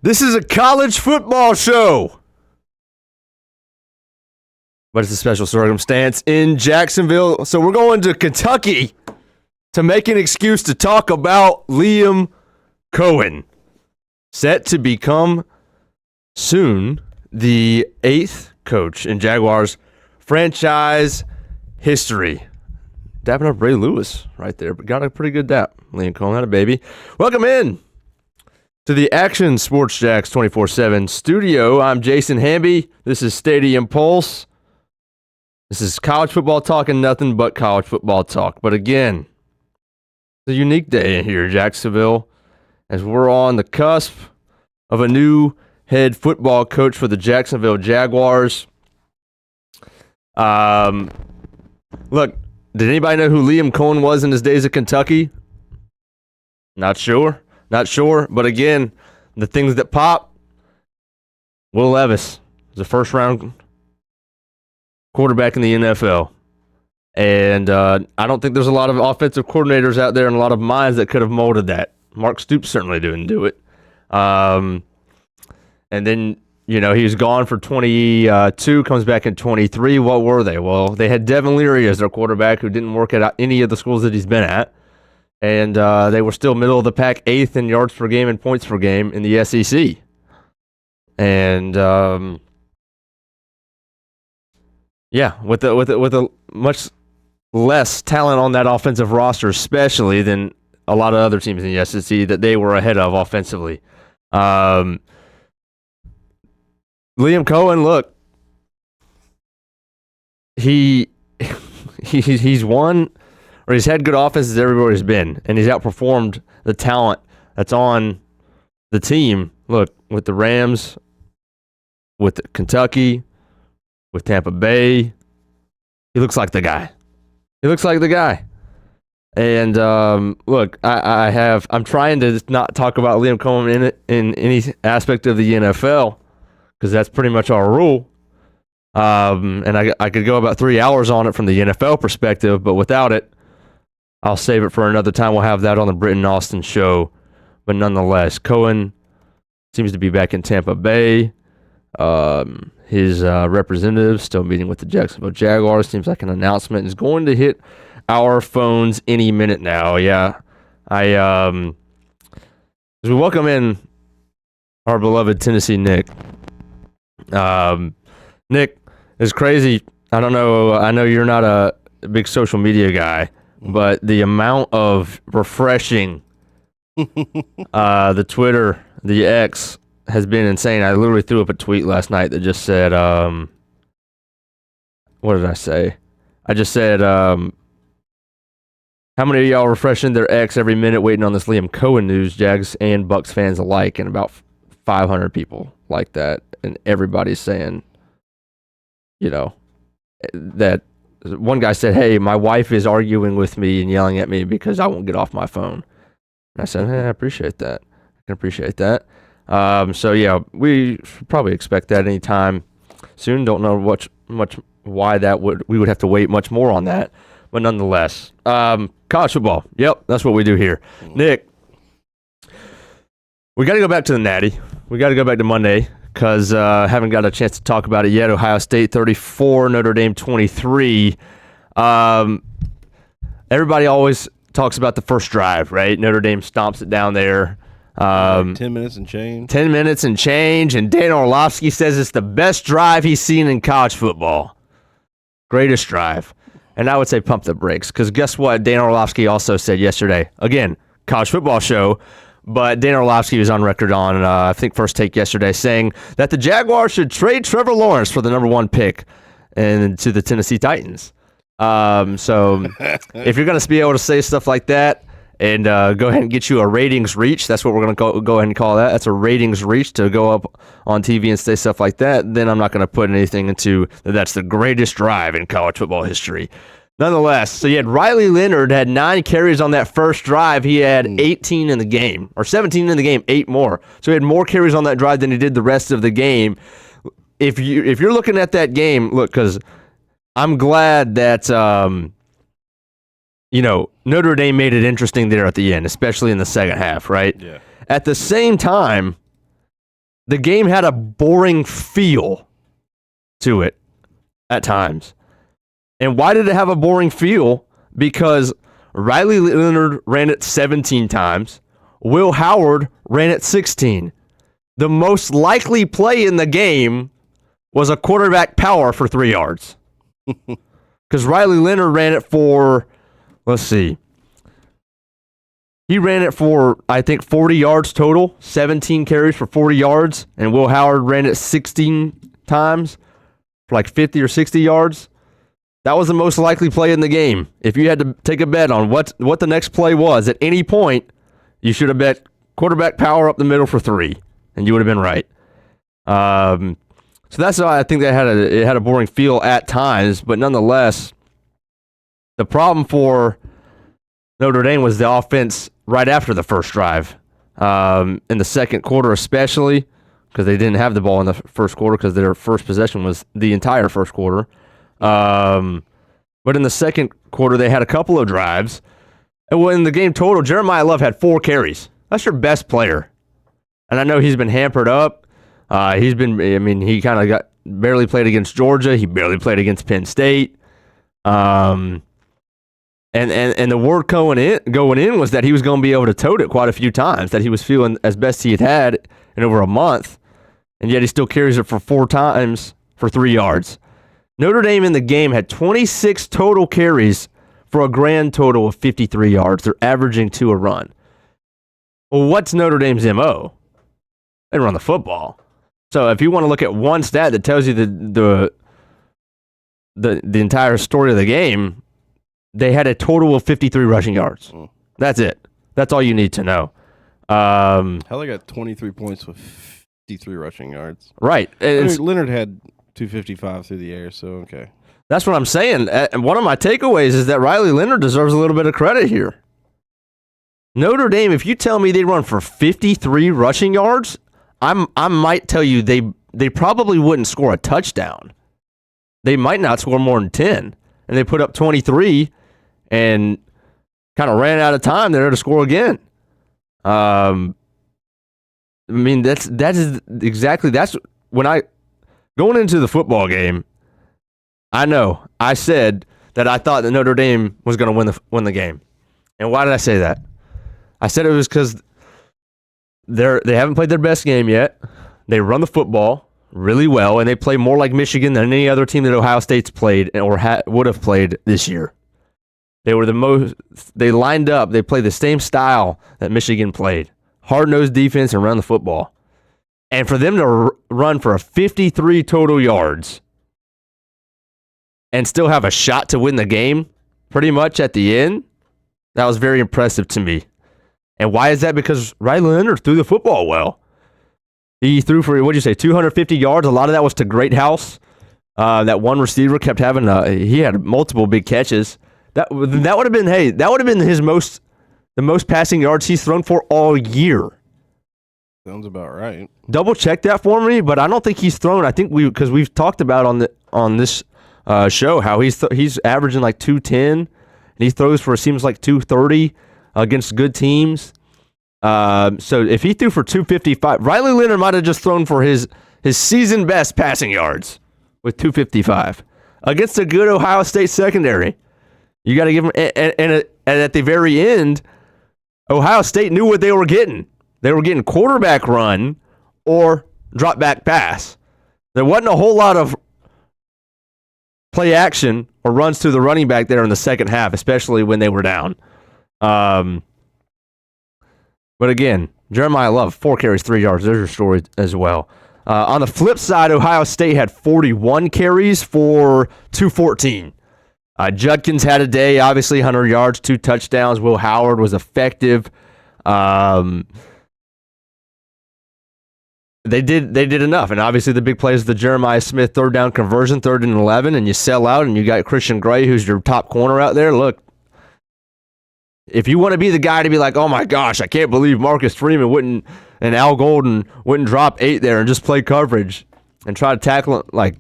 This is a college football show. But it's a special circumstance in Jacksonville. So we're going to Kentucky to make an excuse to talk about Liam Cohen. Set to become soon the 8th coach in Jaguars franchise history. Dapping up Ray Lewis right there, but got a pretty good dap. Liam Cohen had a baby. Welcome in to the Action Sports Jacks 24/7 studio. I'm Jason Hamby. This is Stadium Pulse. This is college football talk and nothing but college football talk. But again, it's a unique day here in Jacksonville as we're on the cusp of a new head football coach for the Jacksonville Jaguars. Look, did anybody know who Liam Cohen was in his days at Kentucky? Not sure. But again, the things that pop, Will Levis was a first-round quarterback in the NFL. And I don't think there's a lot of offensive coordinators out there and a lot of minds that could have molded that. Mark Stoops certainly didn't do it. And then, he was gone for 22, comes back in 23. What were they? Well, they had Devin Leary as their quarterback who didn't work at any of the schools that he's been at. And they were still middle of the pack, 8th in yards per game and points per game in the SEC. And with a much less talent on that offensive roster, especially than a lot of other teams in the SEC that they were ahead of offensively. Liam Cohen, look, he's won. Or he's had good offenses everywhere he's been, and he's outperformed the talent that's on the team. Look, with the Rams, with Kentucky, with Tampa Bay, he looks like the guy. And look, I'm trying to not talk about Liam Cohen in any aspect of the NFL because that's pretty much our rule. And I could go about 3 hours on it from the NFL perspective, but without it, I'll save it for another time. We'll have that on the Britton Austin show. But nonetheless, Cohen seems to be back in Tampa Bay. His representative still meeting with the Jacksonville Jaguars. Seems like an announcement is going to hit our phones any minute now. Yeah. As we welcome in our beloved Tennessee Nick. Nick, it's crazy. I don't know. I know you're not a big social media guy. But the amount of refreshing the Twitter, the X, has been insane. I literally threw up a tweet last night that just said, what did I say? I just said, how many of y'all refreshing their X every minute waiting on this Liam Cohen news, Jags and Bucks fans alike, and about 500 people like that. And everybody's saying, that one guy said, hey, my wife is arguing with me and yelling at me because I won't get off my phone. And I said, hey, I appreciate that. I can appreciate that. So, yeah, we should probably expect that anytime soon. Don't know much why we would have to wait much more on that. But nonetheless, college football. Yep, that's what we do here. Nick, we got to go back to the Natty. We got to go back to Monday. Because haven't got a chance to talk about it yet. Ohio State 34, Notre Dame 23. Everybody always talks about the first drive, right? Notre Dame stomps it down there. 10 minutes and change. 10 minutes and change. And Dan Orlovsky says it's the best drive he's seen in college football. Greatest drive. And I would say pump the brakes. Because guess what? Dan Orlovsky also said yesterday. Again, college football show. But Dan Orlovsky was on record on, I think, First Take yesterday, saying that the Jaguars should trade Trevor Lawrence for the number 1 pick and to the Tennessee Titans. So if you're going to be able to say stuff like that and go ahead and get you a ratings reach, that's what we're going to go ahead and call that. That's a ratings reach to go up on TV and say stuff like that. Then I'm not going to put anything into that's the greatest drive in college football history. Nonetheless, so you had Riley Leonard had 9 carries on that first drive. He had 18 in the game, or 17 in the game, 8 more. So he had more carries on that drive than he did the rest of the game. If you're looking at that game, look, because I'm glad that Notre Dame made it interesting there at the end, especially in the second half, right? Yeah. At the same time, the game had a boring feel to it at times. And why did it have a boring feel? Because Riley Leonard ran it 17 times. Will Howard ran it 16. The most likely play in the game was a quarterback power for 3 yards. Because Riley Leonard ran it for, let's see. He ran it for, I think, 40 yards total, 17 carries for 40 yards, and Will Howard ran it 16 times for like 50 or 60 yards. That was the most likely play in the game. If you had to take a bet on what the next play was at any point, you should have bet quarterback power up the middle for 3, and you would have been right. So that's why I think it had a boring feel at times, but nonetheless, the problem for Notre Dame was the offense right after the first drive. In the second quarter especially, because they didn't have the ball in the first quarter because their first possession was the entire first quarter. But in the second quarter, they had a couple of drives. And in the game total, Jeremiah Love had 4 carries. That's your best player. And I know he's been hampered up. He kind of barely played against Georgia. He barely played against Penn State. And the word going in was that he was going to be able to tote it quite a few times, that he was feeling as best he had in over a month, and yet he still carries it for 4 times for 3 yards. Notre Dame in the game had 26 total carries for a grand total of 53 yards. They're averaging 2 a run. Well, what's Notre Dame's MO? They run the football. So if you want to look at one stat that tells you the entire story of the game, they had a total of 53 rushing yards. That's it. That's all you need to know. Hell, they got 23 points with 53 rushing yards. Right. Leonard had 255 through the air, so okay. That's what I'm saying. And one of my takeaways is that Riley Leonard deserves a little bit of credit here. Notre Dame, if you tell me they run for 53 rushing yards, I might tell you they probably wouldn't score a touchdown. They might not score more than 10. And they put up 23 and kind of ran out of time there to score again. That's when going into the football game, I said that I thought that Notre Dame was going to win the game. And why did I say that? I said it was because they haven't played their best game yet. They run the football really well, and they play more like Michigan than any other team that Ohio State's played or would have played this year. They lined up, they played the same style that Michigan played. Hard-nosed defense and run the football. And for them to run for a 53 total yards and still have a shot to win the game pretty much at the end, that was very impressive to me. And why is that? Because Riley Leonard threw the football well. He threw for, 250 yards. A lot of that was to Greathouse. That one receiver kept having, he had multiple big catches. That would have been, that would have been the most passing yards he's thrown for all year. Sounds about right. Double check that for me, but I don't think he's thrown. I think because we've talked about on this show how he's averaging like 210, and he throws for, it seems like 230 against good teams. So if he threw for 255, Riley Leonard might have just thrown for his season best passing yards with 255 against a good Ohio State secondary. You got to give him, and at the very end, Ohio State knew what they were getting. They were getting quarterback run or drop back pass. There wasn't a whole lot of play action or runs to the running back there in the second half, especially when they were down. But again, Jeremiah Love, 4 carries, 3 yards. There's your story as well. On the flip side, Ohio State had 41 carries for 214. Judkins had a day, obviously 100 yards, 2 touchdowns. Will Howard was effective. They did enough, and obviously the big play is the Jeremiah Smith third down conversion, 3rd and 11, and you sell out, and you got Christian Gray, who's your top corner out there. Look, if you want to be the guy to be like, oh my gosh, I can't believe Marcus Freeman and Al Golden wouldn't drop 8 there and just play coverage and try to tackle it, like,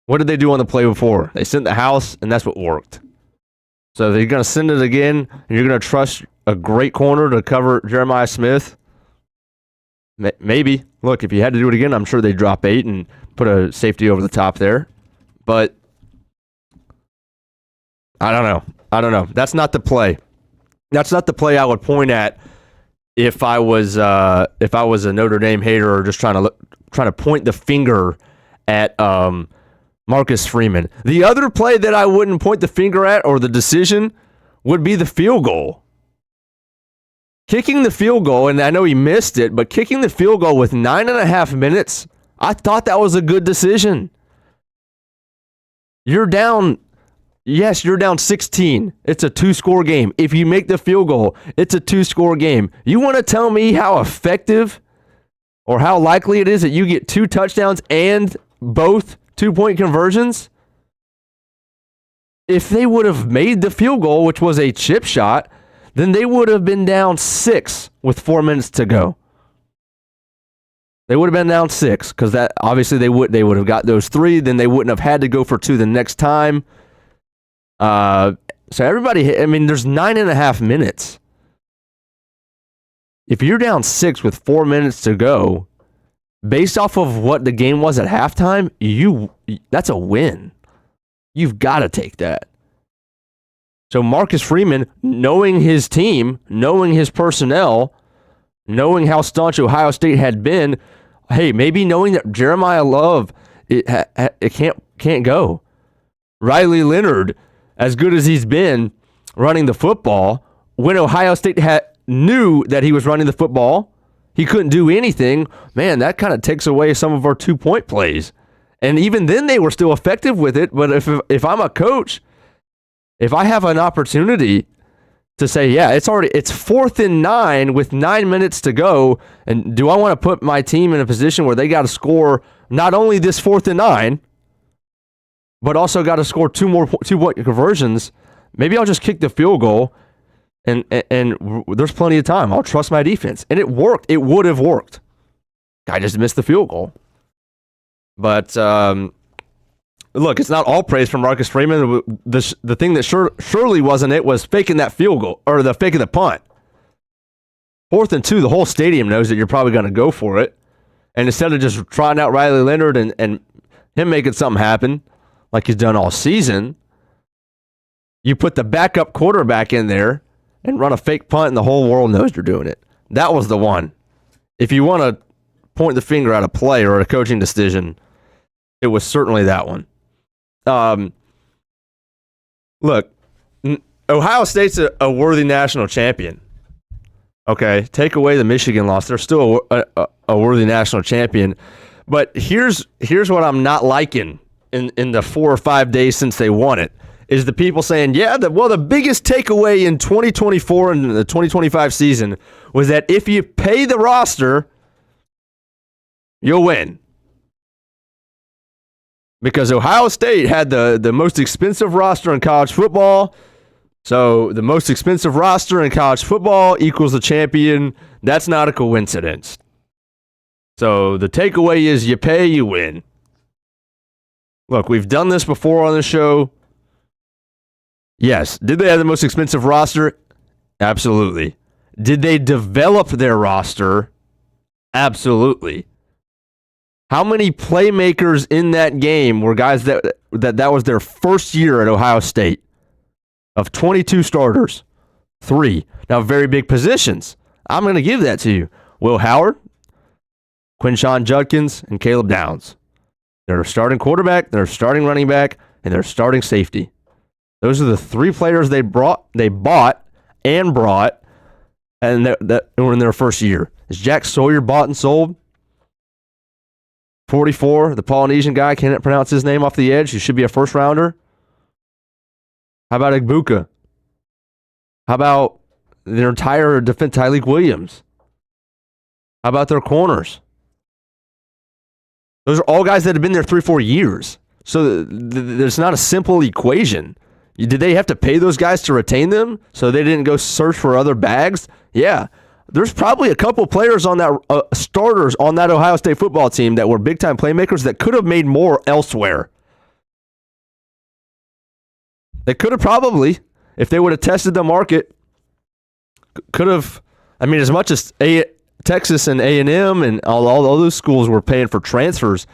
what did they do on the play before? They sent the house, and that's what worked. So they're going to send it again, and you're going to trust a great corner to cover Jeremiah Smith. Maybe. Look, if you had to do it again, I'm sure they'd drop 8 and put a safety over the top there. But I don't know. That's not the play. That's not the play I would point at if I was a Notre Dame hater or just trying to point the finger at Marcus Freeman. The other play that I wouldn't point the finger at or the decision would be the field goal. Kicking the field goal, and I know he missed it, but kicking the field goal with 9.5 minutes, I thought that was a good decision. You're down 16. It's a 2-score game. If you make the field goal, it's a 2-score game. You want to tell me how effective or how likely it is that you get 2 touchdowns and both 2-point conversions? If they would have made the field goal, which was a chip shot, then they would have been down 6 with 4 minutes to go. They would have been down 6 because that obviously they would have got those 3. Then they wouldn't have had to go for 2 the next time. So everybody, I mean, there's 9.5 minutes. If you're down 6 with 4 minutes to go, based off of what the game was at halftime, that's a win. You've got to take that. So Marcus Freeman, knowing his team, knowing his personnel, knowing how staunch Ohio State had been, hey, maybe knowing that Jeremiah Love it can't go. Riley Leonard, as good as he's been running the football, when Ohio State knew that he was running the football, he couldn't do anything. Man, that kind of takes away some of our 2-point plays. And even then, they were still effective with it. But if I'm a coach, if I have an opportunity to say, yeah, it's 4th and 9 with 9 minutes to go, and do I want to put my team in a position where they got to score not only this 4th and 9, but also got to score 2-point conversions? Maybe I'll just kick the field goal, and there's plenty of time. I'll trust my defense, and it worked. It would have worked. I just missed the field goal. But look, it's not all praise from Marcus Freeman. The thing that surely wasn't it was faking that field goal or the faking the punt. 4th and 2, the whole stadium knows that you're probably going to go for it, and instead of just trying out Riley Leonard and him making something happen like he's done all season, you put the backup quarterback in there and run a fake punt, and the whole world knows you're doing it. That was the one. If you want to point the finger at a play or a coaching decision, it was certainly that one. Look, Ohio State's a worthy national champion. Okay, take away the Michigan loss, they're still a worthy national champion. But here's what I'm not liking in the 4 or 5 days since they won it, is the people saying, yeah, the biggest takeaway in 2024 and the 2025 season was that if you pay the roster, you'll win. Because Ohio State had the most expensive roster in college football. So the most expensive roster in college football equals the champion. That's not a coincidence. So the takeaway is you pay, you win. Look, we've done this before on the show. Yes. Did they have the most expensive roster? Absolutely. Did they develop their roster? Absolutely. How many playmakers in that game were guys that was their first year at Ohio State? Of 22 starters, 3. Now, very big positions. I'm going to give that to you. Will Howard, Quinshon Judkins, and Caleb Downs. They're starting quarterback, they're starting running back, and they're starting safety. Those are the 3 players they bought, and that were in their first year. Is Jack Sawyer bought and sold? 44, the Polynesian guy, can't pronounce his name off the edge. He should be a first rounder. How about Igbuka? How about their entire defense, Tyleik Williams? How about their corners? Those are all guys that have been there 3-4 years. So there's not a simple equation. Did they have to pay those guys to retain them so they didn't go search for other bags? Yeah. There's probably a couple players on that starters on that Ohio State football team that were big-time playmakers that could have made more elsewhere. They could have probably, if they would have tested the market, could have, I mean, as much as Texas and A&M and all those schools were paying for transfers.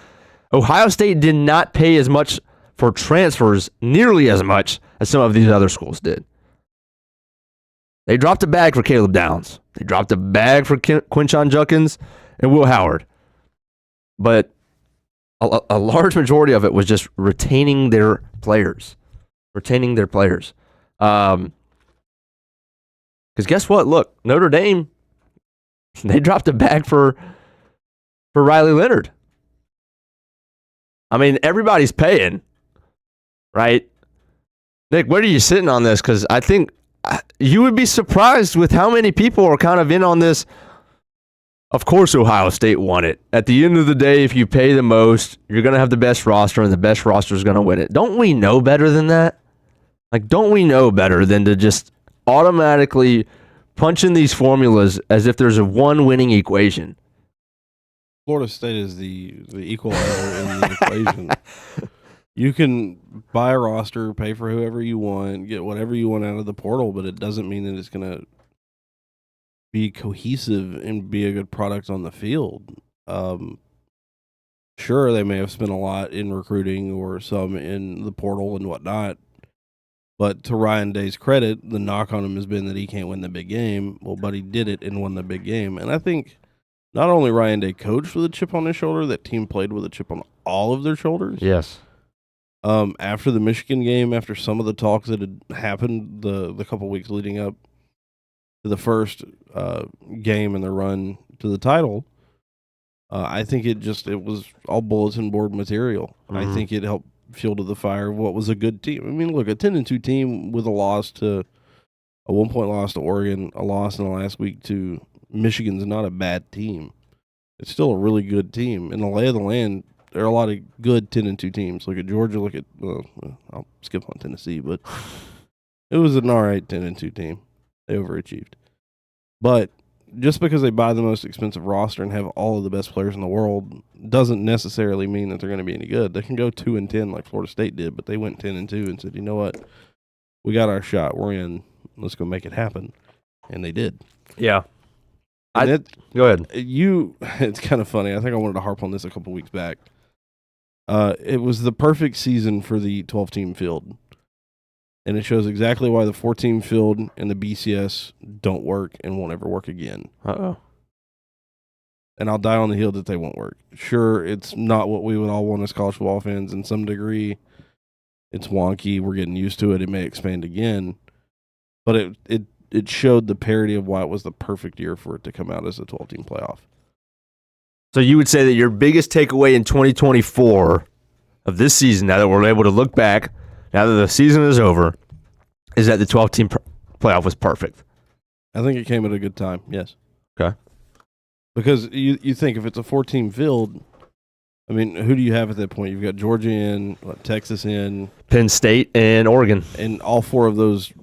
Ohio State did not pay as much for transfers, nearly as much as some of these other schools did. They dropped a bag for Caleb Downs. They dropped a bag for Quinshon Judkins and Will Howard. But a large majority of it was just retaining their players. Because guess what? Look, Notre Dame, they dropped a bag for Riley Leonard. I mean, everybody's paying, right? Nick, where are you sitting on this? Because I think you would be surprised with how many people are kind of in on this. Of course, Ohio State won it. At the end of the day, if you pay the most, you're going to have the best roster, and the best roster is going to win it. Don't we know better than that? Like, don't we know better than to just automatically punch in these formulas as if there's a one winning equation? Florida State is the equalizer in the equation. You can buy a roster, pay for whoever you want, get whatever you want out of the portal, but it doesn't mean that it's going to be cohesive and be a good product on the field. Sure, they may have spent a lot in recruiting or some in the portal and whatnot, but to Ryan Day's credit, the knock on him has been that he can't win the big game. Well, but he did it and won the big game. And I think not only Ryan Day coached with a chip on his shoulder, that team played with a chip on all of their shoulders. Yes. After the Michigan game, after some of the talks that had happened the couple weeks leading up to the first game in the run to the title, I think it was all bulletin board material. Mm-hmm. I think it helped fuel to the fire of what was a good team. I mean, look, a 10-2 team with a 1-point loss to Oregon, a loss in the last week to Michigan's not a bad team. It's still a really good team. In the lay of the land, there are a lot of good 10-2 teams. Look at Georgia. Look at I'll skip on Tennessee, but it was an all right 10-2 team. They overachieved, but just because they buy the most expensive roster and have all of the best players in the world doesn't necessarily mean that they're going to be any good. They can go 2-10 like Florida State did, but they went 10-2 and said, you know what, we got our shot. We're in. Let's go make it happen, and they did. Yeah. Go ahead. It's kind of funny. I think I wanted to harp on this a couple weeks back. It was the perfect season for the 12-team field, and it shows exactly why the 4-team field and the BCS don't work and won't ever work again. Uh-oh. And I'll die on the hill that they won't work. Sure, it's not what we would all want as college football fans. In some degree, it's wonky. We're getting used to it. It may expand again, but it showed the parity of why it was the perfect year for it to come out as a 12-team playoff. So you would say that your biggest takeaway in 2024 of this season, now that we're able to look back, now that the season is over, is that the 12-team playoff was perfect? I think it came at a good time, yes. Okay. Because you think if it's a 4-team field, I mean, who do you have at that point? You've got Georgia in, Texas in. Penn State and Oregon. And all four of those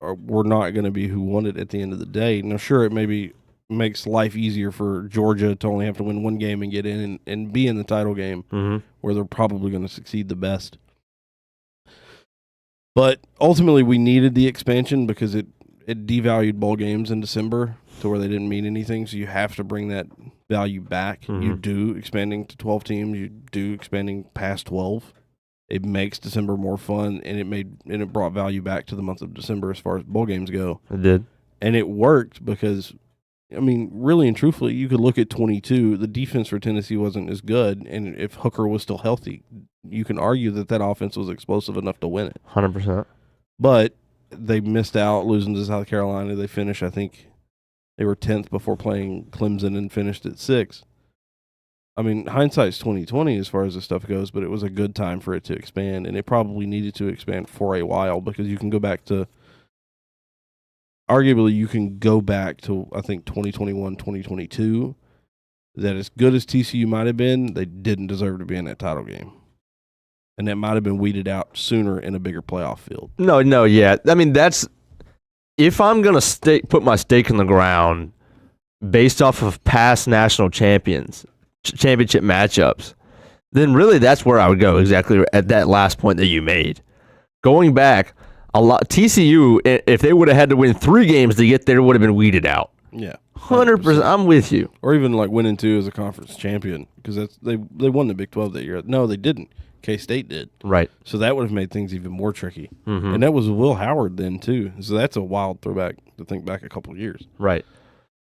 were not going to be who won it at the end of the day. Now, sure, it maybe makes life easier for Georgia to only have to win one game and get in and be in the title game, where they're probably going to succeed the best. But ultimately, we needed the expansion because it devalued bowl games in December to where they didn't mean anything. So you have to bring that value back. Mm-hmm. You do expanding to 12 teams. You do expanding past 12. It makes December more fun, and it brought value back to the month of December as far as bowl games go. It did, and it worked because, I mean, really and truthfully, you could look at 22. The defense for Tennessee wasn't as good, and if Hooker was still healthy, you can argue that offense was explosive enough to win it. 100%. But they missed out losing to South Carolina. They finished, I think, they were 10th before playing Clemson and finished at 6th. I mean, hindsight's 20/20 as far as this stuff goes, but it was a good time for it to expand, and it probably needed to expand for a while because you can go back to arguably you can go back to, I think, 2021, 2022, that as good as TCU might have been, they didn't deserve to be in that title game. And that might have been weeded out sooner in a bigger playoff field. No, yeah. I mean, that's – if I'm going to put my stake in the ground based off of past national championship matchups, then really that's where I would go exactly at that last point that you made. Going back – TCU, if they would have had to win 3 games to get there, would have been weeded out. Yeah, 100%. I'm with you. Or even like winning 2 as a conference champion, because they won the Big 12 that year. No, they didn't. K-State did. Right. So that would have made things even more tricky. Mm-hmm. And that was Will Howard then too. So that's a wild throwback to think back a couple of years. Right.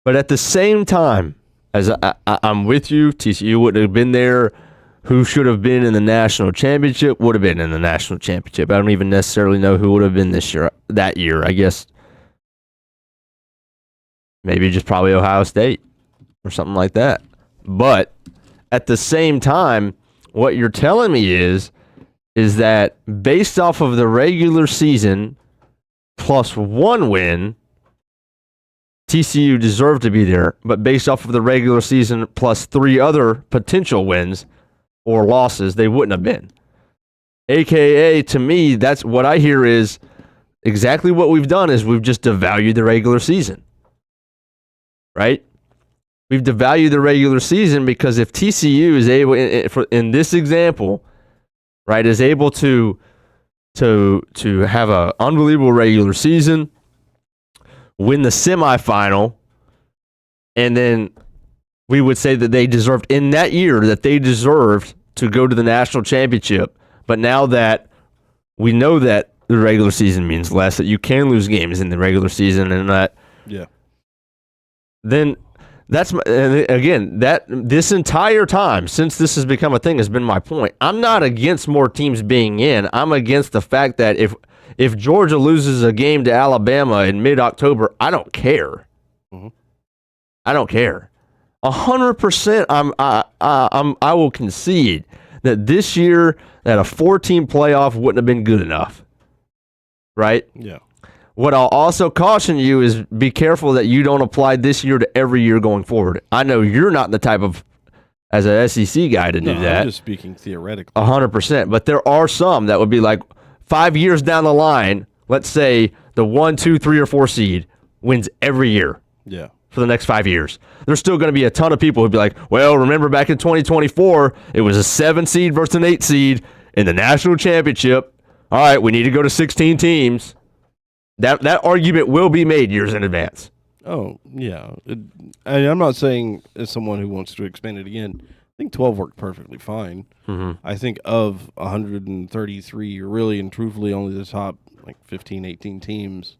But at the same time, as I'm with you, TCU wouldn't have been there. Who should have been in the national championship would have been in the national championship. I don't even necessarily know who would have been that year. I guess maybe just probably Ohio State or something like that. But at the same time, what you're telling me is that based off of the regular season plus 1 win, TCU deserved to be there. But based off of the regular season plus 3 other potential wins or losses, they wouldn't have been. AKA, to me, that's what I hear is exactly what we've done is we've just devalued the regular season. Right? We've devalued the regular season because if TCU is able, in this example, right, is able to have an unbelievable regular season, win the semifinal, and then we would say that they deserved in that year that they deserved to go to the national championship. But now that we know that the regular season means less, that you can lose games in the regular season, and that, then that's again that this entire time since this has become a thing has been my point. I'm not against more teams being in. I'm against the fact that if Georgia loses a game to Alabama in mid-October, I don't care. Mm-hmm. I don't care. 100%. I will concede that this year that a 4-team playoff wouldn't have been good enough. Right? Yeah. What I'll also caution you is be careful that you don't apply this year to every year going forward. I know you're not the type of, as an SEC guy, to do that. I'm just speaking theoretically. 100%. But there are some that would be like 5 years down the line, let's say the 1, 2, 3, or 4 seed wins every year. Yeah. For the next 5 years. There's still going to be a ton of people who'd be like, well, remember back in 2024, it was a 7 seed versus an 8 seed in the national championship. All right, we need to go to 16 teams. That argument will be made years in advance. Oh, yeah. I'm not saying as someone who wants to expand it again, I think 12 worked perfectly fine. Mm-hmm. I think of 133, really and truthfully only the top 15, 18 teams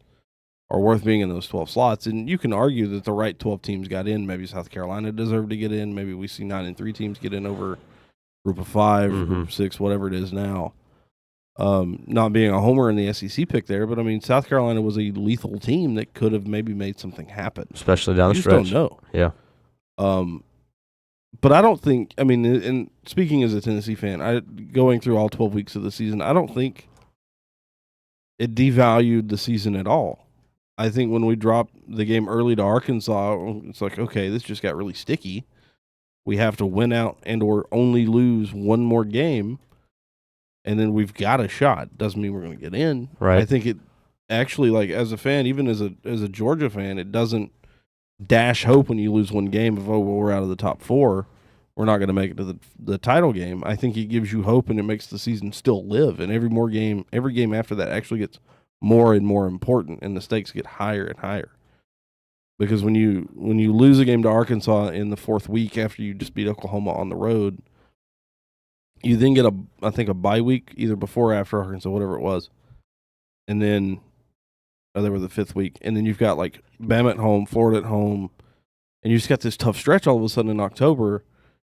are worth being in those 12 slots. And you can argue that the right 12 teams got in. Maybe South Carolina deserved to get in. Maybe we see 9 and 3 teams get in over group of 5, group of 6, whatever it is now. Not being a homer in the SEC pick there, but I mean, South Carolina was a lethal team that could have maybe made something happen, especially down the you stretch. Just don't know. Yeah. But I don't think. I mean, and speaking as a Tennessee fan, going through all 12 weeks of the season, I don't think it devalued the season at all. I think when we dropped the game early to Arkansas, it's like, okay, this just got really sticky. We have to win out and or only lose one more game. And then we've got a shot. Doesn't mean we're going to get in. Right. I think it actually, as a fan, even as a Georgia fan, it doesn't dash hope when you lose one game of, we're out of the top 4. We're not going to make it to the title game. I think it gives you hope and it makes the season still live. And every game after that actually gets more and more important, and the stakes get higher and higher. Because when you lose a game to Arkansas in the 4th week after you just beat Oklahoma on the road, you then get a bye week either before or after Arkansas, whatever it was. And then they were the 5th week. And then you've got Bama at home, Florida at home, and you just got this tough stretch all of a sudden in October.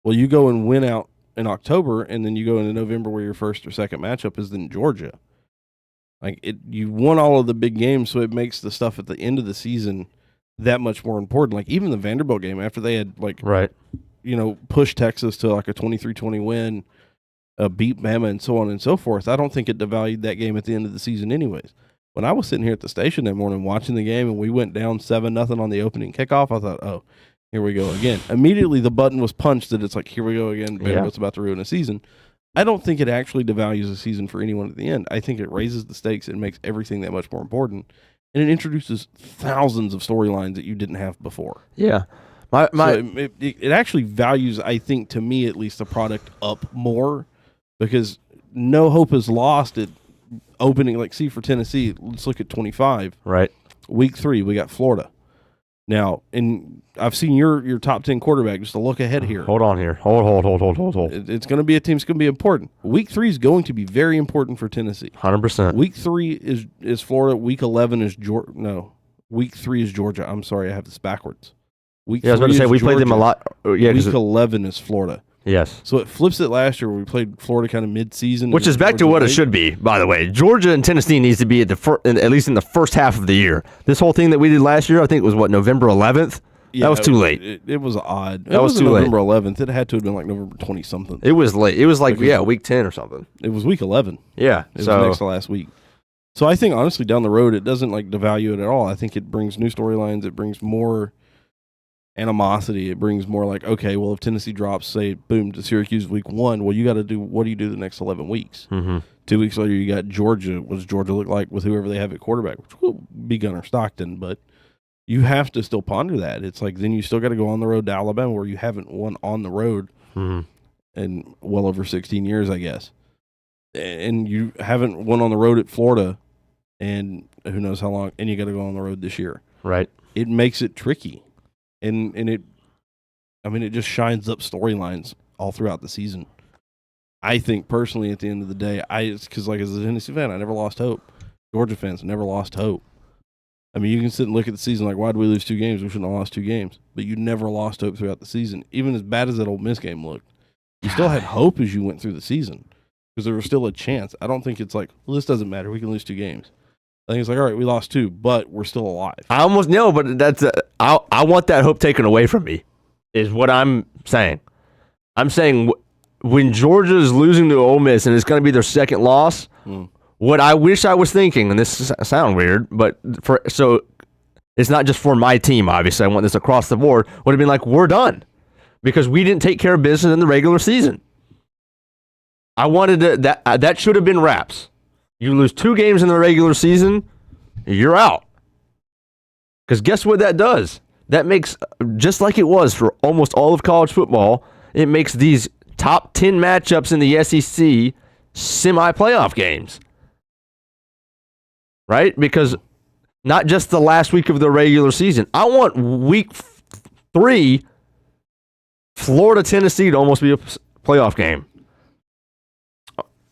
Well, you go and win out in October, and then you go into November where your first or second matchup is then Georgia. You won all of the big games, so it makes the stuff at the end of the season that much more important. Even the Vanderbilt game, after they had pushed Texas to a 23-20 win, beat Bama and so on and so forth, I don't think it devalued that game at the end of the season anyways. When I was sitting here at the station that morning watching the game and we went down 7-0 on the opening kickoff, I thought, oh, here we go again. Immediately the button was punched that it's here we go again. Vanderbilt's about to ruin a season. I don't think it actually devalues a season for anyone at the end. I think it raises the stakes and makes everything that much more important. And it introduces thousands of storylines that you didn't have before. Yeah. So it actually values, I think, to me at least, the product up more, because no hope is lost at opening. See, for Tennessee, let's look at 25. Right. Week 3, we got Florida. Now, and I've seen your top 10 quarterback just to look ahead here. Hold on here. Hold. It's going to be a team that's going to be important. Week 3 is going to be very important for Tennessee. 100%. Week 3 is Florida. Week 11 is Georgia. No, Week 3 is Georgia. I'm sorry, I have this backwards. Week 3 I was going to say we played them a lot. Yeah, Week 11 is Florida. Yes. So it flips it last year where we played Florida kind of mid-season. Which is back to what it should be, by the way. Georgia and Tennessee needs to be at least in the first half of the year. This whole thing that we did last year, I think it was, November 11th? Yeah, that was too late. It was odd. That was too late. November 11th. It had to have been like November 20-something. It was late. It was week 10 or something. It was week 11. Yeah. It was next to last week. So I think, honestly, down the road, it doesn't devalue it at all. I think it brings new storylines. It brings more animosity. It brings more okay, well, if Tennessee drops, say, boom, to Syracuse week 1, well, you got to do, what do you do the next 11 weeks? Mm-hmm. 2 weeks later, you got Georgia. What does Georgia look like with whoever they have at quarterback, which will be Gunnar Stockton, but you have to still ponder that. It's then you still got to go on the road to Alabama where you haven't won on the road in well over 16 years, I guess. And you haven't won on the road at Florida and who knows how long, and you got to go on the road this year. Right. It makes it tricky. And it just shines up storylines all throughout the season. I think personally, at the end of the day, because as a Tennessee fan, I never lost hope. Georgia fans never lost hope. I mean, you can sit and look at the season why did we lose 2 games? We shouldn't have lost 2 games. But you never lost hope throughout the season. Even as bad as that Ole Miss game looked, you still had hope as you went through the season because there was still a chance. I don't think it's well, this doesn't matter. We can lose 2 games. I think it's all right, we lost 2, but we're still alive. I almost know, but that's I want that hope taken away from me, is what I'm saying. I'm saying when Georgia is losing to Ole Miss and it's going to be their second loss, what I wish I was thinking, and this sounds weird, but so it's not just for my team, obviously. I want this across the board. Would have been we're done because we didn't take care of business in the regular season. I wanted that should have been wraps. You lose 2 games in the regular season, you're out. Because guess what that does? That makes, just like it was for almost all of college football, it makes these top 10 matchups in the SEC semi-playoff games. Right? Because not just the last week of the regular season. I want week 3, Florida, Tennessee to almost be a playoff game.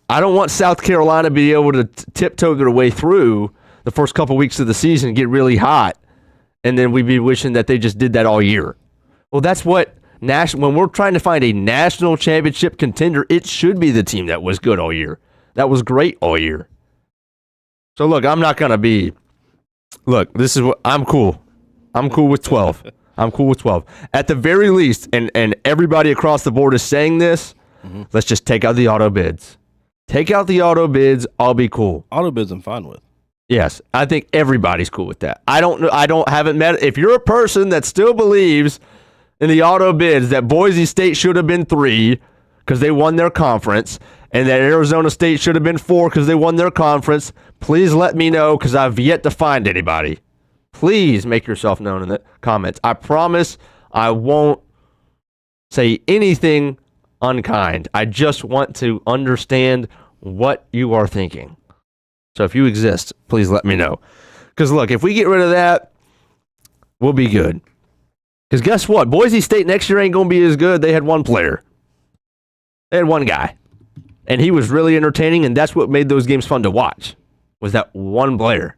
I don't want South Carolina to be able to tiptoe their way through the first couple weeks of the season, get really hot, and then we'd be wishing that they just did that all year. Well, that's what when we're trying to find a national championship contender, it should be the team that was good all year, that was great all year. So look, I'm not going to be. Look, this is what I'm cool. I'm cool with 12. I'm cool with 12. At the very least, and everybody across the board is saying this. Let's just take out the auto bids. Take out the auto bids. I'll be cool. Auto bids I'm fine with. Yes, I think everybody's cool with that. Haven't met. If you're a person that still believes in the auto bids that Boise State should have been 3 because they won their conference, and that Arizona State should have been 4 because they won their conference, please let me know because I've yet to find anybody. Please make yourself known in the comments. I promise I won't say anything unkind. I just want to understand what you are thinking. So if you exist, please let me know. Because look, if we get rid of that, we'll be good. Because guess what? Boise State next year ain't going to be as good. They had 1 player. They had 1 guy. And he was really entertaining, and that's what made those games fun to watch, was that 1 player.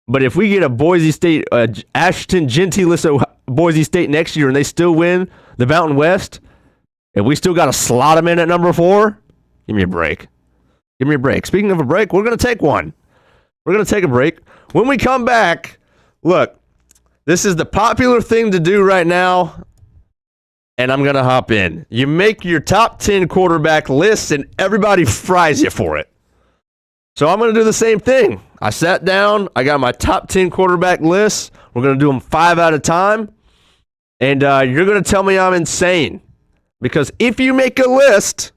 But if we get a Boise State, Ashton Gentilis Boise State next year, and they still win the Mountain West, and we still got to slot them in at number 4, give me a break. Give me a break. Speaking of a break, we're going to take one. We're going to take a break. When we come back, look, this is the popular thing to do right now, and I'm going to hop in. You make your top 10 quarterback lists, and everybody fries you for it. So I'm going to do the same thing. I sat down. I got my top 10 quarterback lists. We're going to do them 5 at a time, and you're going to tell me I'm insane. Because if you make a list,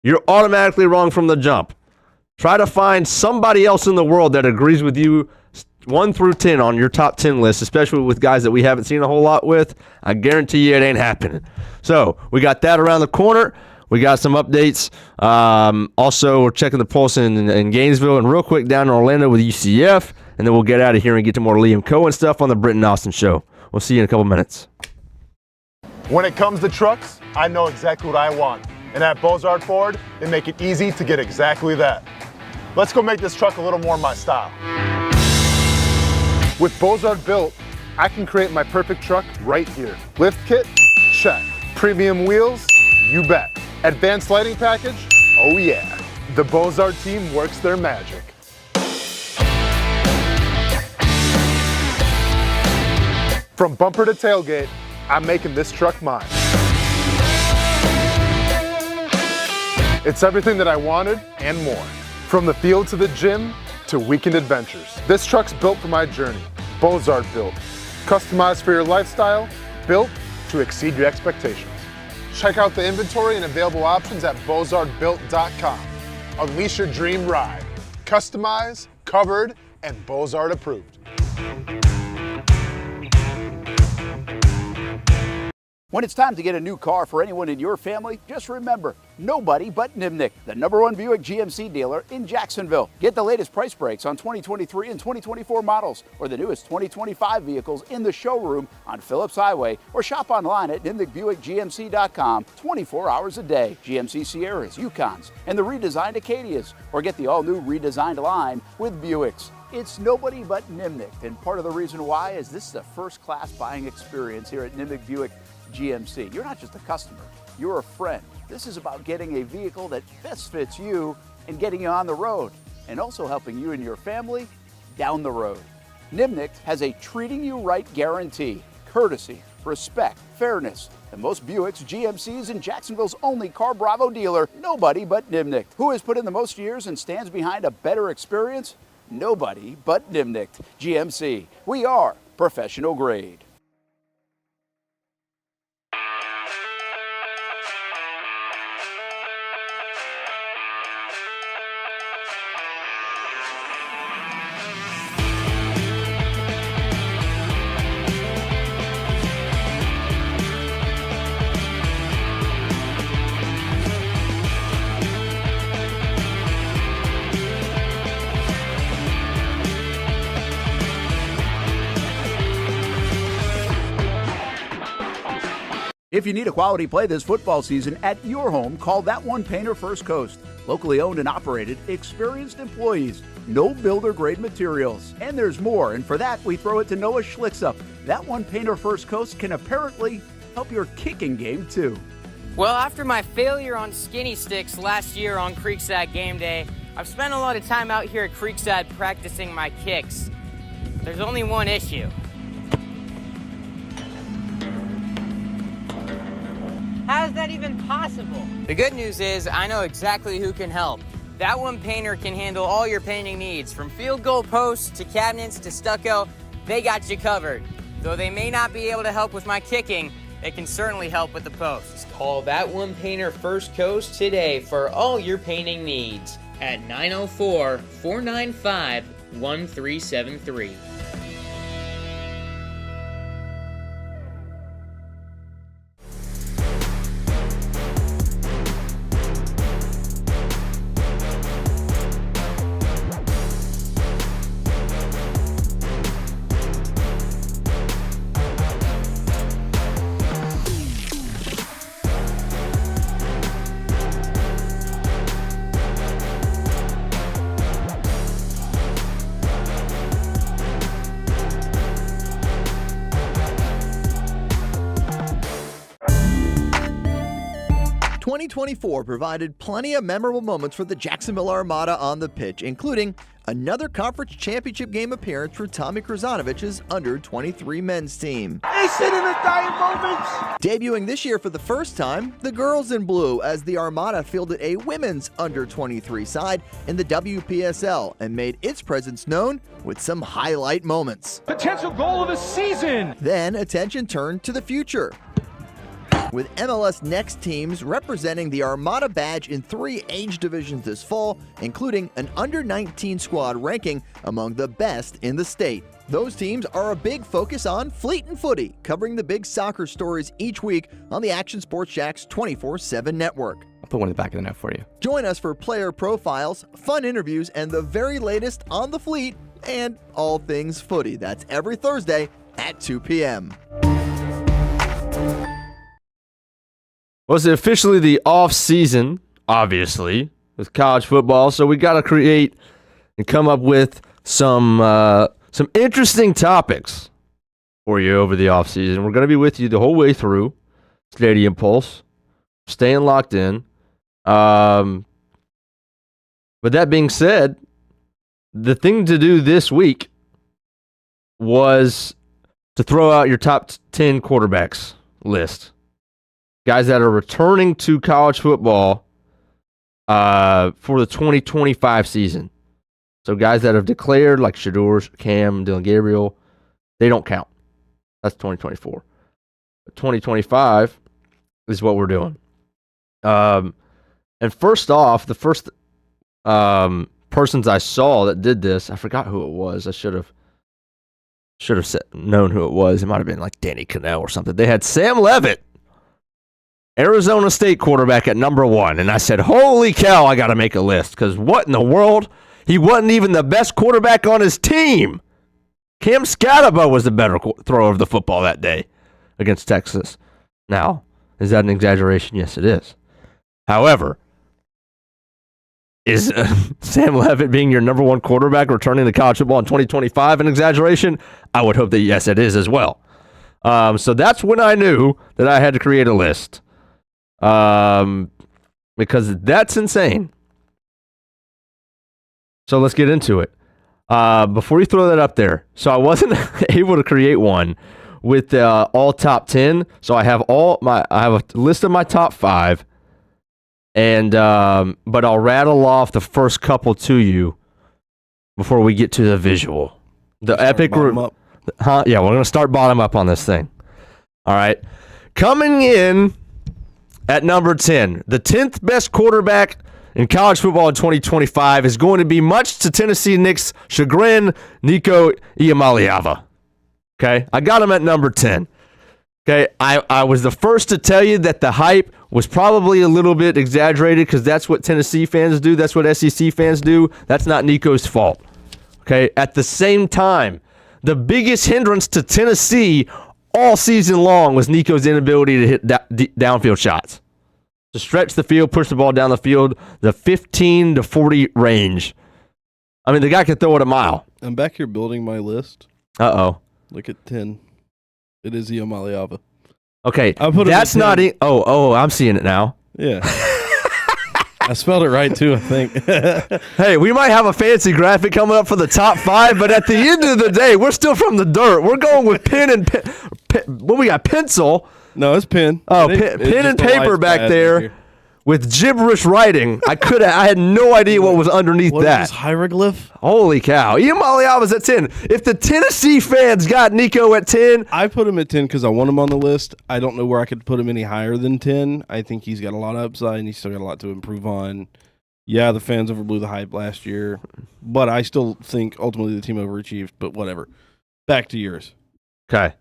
you're automatically wrong from the jump. Try to find somebody else in the world that agrees with you 1 through 10 on your top 10 list, especially with guys that we haven't seen a whole lot with. I guarantee you it ain't happening. So we got that around the corner. We got some updates. Also, we're checking the pulse in Gainesville, and real quick down in Orlando with UCF. and then we'll get out of here and get to more Liam Cohen stuff on the Britton Austin Show. We'll see you in a couple minutes. When it comes to trucks, I know exactly what I want. And at Bozard Ford, they make it easy to get exactly that. Let's go make this truck a little more my style. With Bozard Built, I can create my perfect truck right here. Lift kit? Check. Premium wheels? You bet. Advanced lighting package? Oh yeah. The Bozard team works their magic. From bumper to tailgate, I'm making this truck mine. It's everything that I wanted and more. From the field to the gym to weekend adventures. This truck's built for my journey. Bozard Built. Customized for your lifestyle, built to exceed your expectations. Check out the inventory and available options at bozardbuilt.com. Unleash your dream ride. Customized, covered, and Bozard approved. When it's time to get a new car for anyone in your family, just remember, nobody but Nimnick, the #1 Buick GMC dealer in Jacksonville. Get the latest price breaks on 2023 and 2024 models or the newest 2025 vehicles in the showroom on Phillips Highway or shop online at nimnickbuickgmc.com 24 hours a day. GMC Sierras, Yukons, and the redesigned Acadias, or get the all-new redesigned line with Buicks. It's nobody but Nimnick, and part of the reason why is this is a first-class buying experience here at Nimnick Buick GMC. You're not just a customer, you're a friend. This is about getting a vehicle that best fits you and getting you on the road, and also helping you and your family down the road. Nimnick has a treating you right guarantee, courtesy, respect, fairness. And most Buicks, GMCs, and Jacksonville's only Car Bravo dealer, nobody but Nimnick. Who has put in the most years and stands behind a better experience? Nobody but Nimnick. GMC, we are professional grade. If you need a quality play this football season at your home, call That One Painter First Coast. Locally owned and operated, experienced employees, no builder-grade materials. And there's more, and for that, we throw it to Noah Schlicksup. That One Painter First Coast can apparently help your kicking game, too. Well, after my failure on skinny sticks last year on Creekside game day, I've spent a lot of time out here at Creekside practicing my kicks. There's only one issue. How is that even possible? The good news is I know exactly who can help. That One Painter can handle all your painting needs, from field goal posts to cabinets to stucco. They got you covered. Though they may not be able to help with my kicking, they can certainly help with the posts. Call That One Painter First Coast today for all your painting needs at 904-495-1373. '24 provided plenty of memorable moments for the Jacksonville Armada on the pitch, including another conference championship game appearance for Tommy Krasanovich's under-23 men's team. Is it in the dying moments? Debuting this year for the first time, the girls in blue, as the Armada fielded a women's under-23 side in the WPSL and made its presence known with some highlight moments. Potential goal of the season. Then attention turned to the future, with MLS Next teams representing the Armada badge in 3 age divisions this fall, including an under-19 squad ranking among the best in the state. Those teams are a big focus on Fleet and Footy, covering the big soccer stories each week on the Action Sports Jack's 24/7 network. I'll put one in the back of the net for you. Join us for player profiles, fun interviews, and the very latest on the Fleet and all things footy. That's every Thursday at 2 p.m. Was it officially the off season, obviously, with college football? So we got to create and come up with some interesting topics for you over the off season. We're going to be with you the whole way through Stadium Pulse, staying locked in. But that being said, the thing to do this week was to throw out your top 10 quarterbacks list. Guys that are returning to college football for the 2025 season. So guys that have declared, like Shador, Cam, Dylan Gabriel, they don't count. That's 2024. But 2025 is what we're doing. And first off, the first persons I saw that did this, I forgot who it was. I should have known who it was. It might have been like Danny Cannell or something. They had Sam Leavitt, Arizona State quarterback, at number 1. And I said, holy cow, I got to make a list. Because what in the world? He wasn't even the best quarterback on his team. Cam Scataba was the better thrower of the football that day against Texas. Now, is that an exaggeration? Yes, it is. However, is Sam Leavitt being your number 1 quarterback returning to college football in 2025 an exaggeration? I would hope that, yes, it is as well. So that's when I knew that I had to create a list. Because that's insane. So let's get into it. Before you throw that up there, so I wasn't able to create one with all top 10. So I have a list of my top 5, and but I'll rattle off the first couple to you before we get to the visual. The epic up. Huh? Yeah, we're gonna start bottom up on this thing. All right, coming in at number 10, the 10th best quarterback in college football in 2025 is going to be, much to Tennessee Nick's chagrin, Nico Iamaleava. Okay, I got him at number 10. Okay, I was the first to tell you that the hype was probably a little bit exaggerated because that's what Tennessee fans do. That's what SEC fans do. That's not Nico's fault. Okay, at the same time, the biggest hindrance to Tennessee all season long was Nico's inability to hit downfield shots. To stretch the field, push the ball down the field, the 15 to 40 range. I mean, the guy can throw it a mile. I'm back here building my list. Uh-oh. Look at 10. It is Iamaleava. Okay, I put him that's at 10. not... Oh, I'm seeing it now. Yeah. I spelled it right, too, I think. Hey, we might have a fancy graphic coming up for the top 5, but at the end of the day, we're still from the dirt. We're going with pen and what we got, pencil. No, it's pen. Oh, pen and paper back there with gibberish writing. I had no idea what was underneath what that. Is this, hieroglyph? Holy cow. Iamaleava's at 10. If the Tennessee fans got Nico at 10. I put him at 10 because I want him on the list. I don't know where I could put him any higher than 10. I think he's got a lot of upside and he's still got a lot to improve on. Yeah, the fans overblew the hype last year, but I still think ultimately the team overachieved, but whatever. Back to yours. Okay.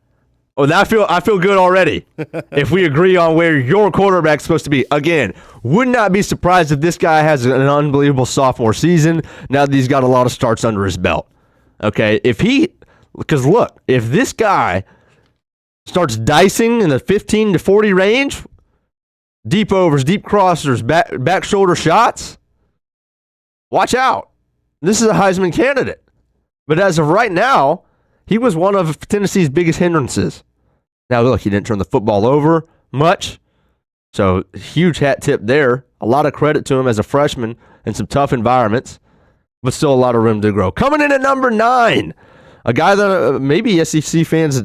Oh, now I feel good already. If we agree on where your quarterback's supposed to be. Again, would not be surprised if this guy has an unbelievable sophomore season now that he's got a lot of starts under his belt. Okay? Because look, if this guy starts dicing in the 15 to 40 range, deep overs, deep crossers, back shoulder shots, watch out. This is a Heisman candidate. But as of right now, he was one of Tennessee's biggest hindrances. Now, look, he didn't turn the football over much, so huge hat tip there. A lot of credit to him as a freshman in some tough environments, but still a lot of room to grow. Coming in at number 9, a guy that maybe SEC fans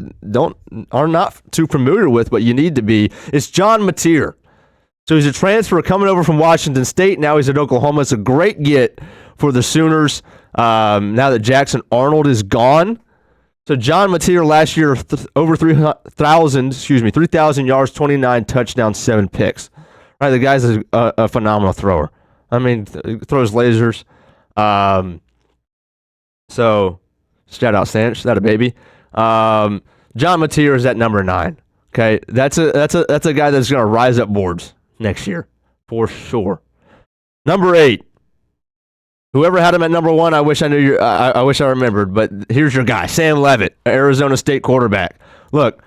are not too familiar with, but you need to be, is John Mateer. So he's a transfer coming over from Washington State. Now he's at Oklahoma. It's a great get for the Sooners now that Jackson Arnold is gone. So John Mateer last year, over 3,000 yards, 29 touchdowns, 7 picks. Right, the guy's a phenomenal thrower. I mean, throws lasers. So shout out Sanch, that a baby. John Mateer is at number 9. Okay, that's a guy that's going to rise up boards next year for sure. Number 8, Whoever had him at number 1, I wish I knew. I wish I remembered. But here's your guy, Sam Leavitt, Arizona State quarterback. Look,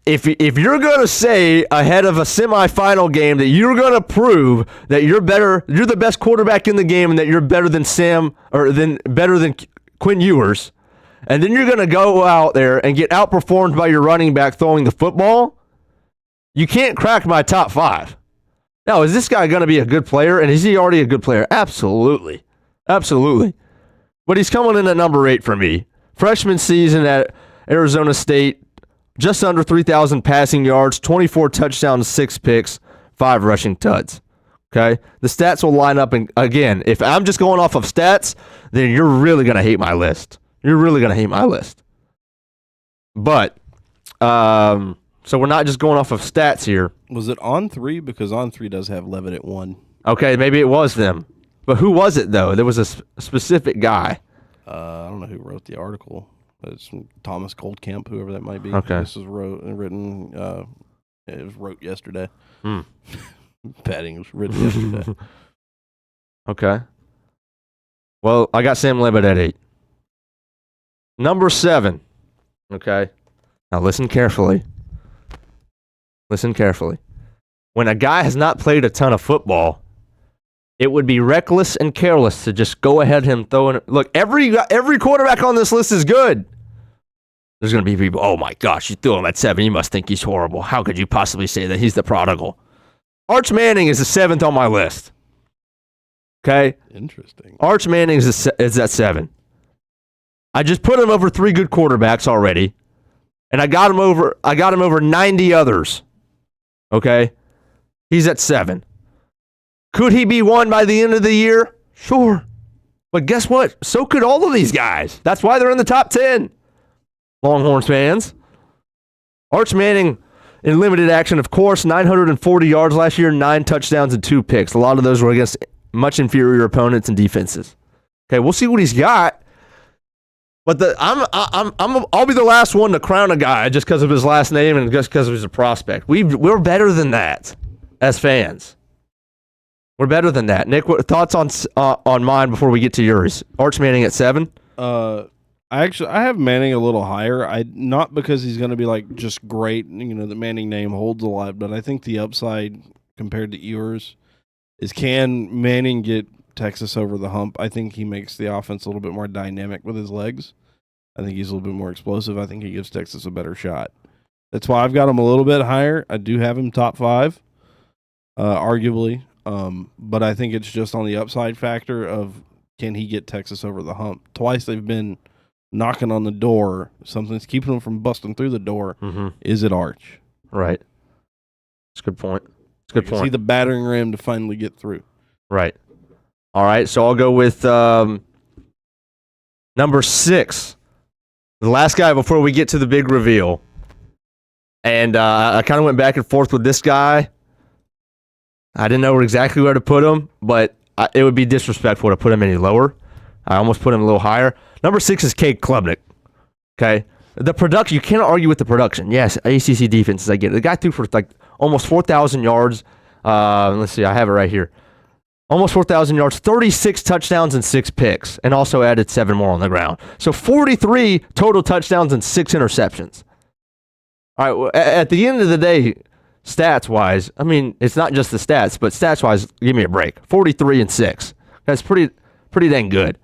if you're gonna say ahead of a semifinal game that you're gonna prove that you're the best quarterback in the game, and that you're better than better than Quinn Ewers, and then you're gonna go out there and get outperformed by your running back throwing the football, you can't crack my top 5. Now, is this guy gonna be a good player? And is he already a good player? Absolutely. Absolutely. But he's coming in at number 8 for me. Freshman season at Arizona State, just under 3,000 passing yards, 24 touchdowns, 6 picks, 5 rushing tuds. Okay? The stats will line up. And again, if I'm just going off of stats, then you're really going to hate my list. You're really going to hate my list. But, so we're not just going off of stats here. Was it On 3? Because On 3 does have Leavitt at 1. Okay, maybe it was them. But who was it, though? There was a specific guy. I don't know who wrote the article. It's Thomas Goldcamp, whoever that might be. Okay. This was written. It was wrote yesterday. Padding was written yesterday. Okay. Well, I got Sam Leavitt at 8. Number 7. Okay. Now listen carefully. Listen carefully. When a guy has not played a ton of football, it would be reckless and careless to just go ahead him throwing. Look, every quarterback on this list is good. There's going to be people, oh my gosh, you threw him at 7. You must think he's horrible. How could you possibly say that? He's the prodigal. Arch Manning is the 7th on my list. Okay? Interesting. Arch Manning is at 7. I just put him over 3 good quarterbacks already, and I got him over 90 others. Okay? He's at 7. Could he be 1 by the end of the year? Sure. But guess what? So could all of these guys. That's why they're in the top 10. Longhorns fans. Arch Manning in limited action, of course, 940 yards last year, 9 touchdowns and 2 picks. A lot of those were against much inferior opponents and defenses. Okay, we'll see what he's got. But I'll be the last one to crown a guy just because of his last name and just because of his prospect. We're better than that as fans. We're better than that. Nick, what thoughts on mine before we get to yours? Arch Manning at 7? I have Manning a little higher. Not because he's going to be like just great, the Manning name holds a lot, but I think the upside compared to Ewers is, can Manning get Texas over the hump? I think he makes the offense a little bit more dynamic with his legs. I think he's a little bit more explosive. I think he gives Texas a better shot. That's why I've got him a little bit higher. I do have him top 5, arguably. But I think it's just on the upside factor of, can he get Texas over the hump? Twice they've been knocking on the door. Something's keeping them from busting through the door. Mm-hmm. Is it Arch? Right. That's a good point. It's a good point. See the battering ram to finally get through. Right. All right, so I'll go with number 6. The last guy before we get to the big reveal. And I kind of went back and forth with this guy. I didn't know exactly where to put him, but it would be disrespectful to put him any lower. I almost put him a little higher. Number 6 is Cade Klubnik. Okay? The production, you can't argue with the production. Yes, ACC defenses, I get it. The guy threw for like almost 4,000 yards. Let's see, I have it right here. Almost 4,000 yards, 36 touchdowns and 6 picks, and also added 7 more on the ground. So 43 total touchdowns and 6 interceptions. All right, well, at the end of the day, stats-wise, I mean, it's not just the stats, but stats-wise, give me a break. 43 and 6. That's pretty dang good.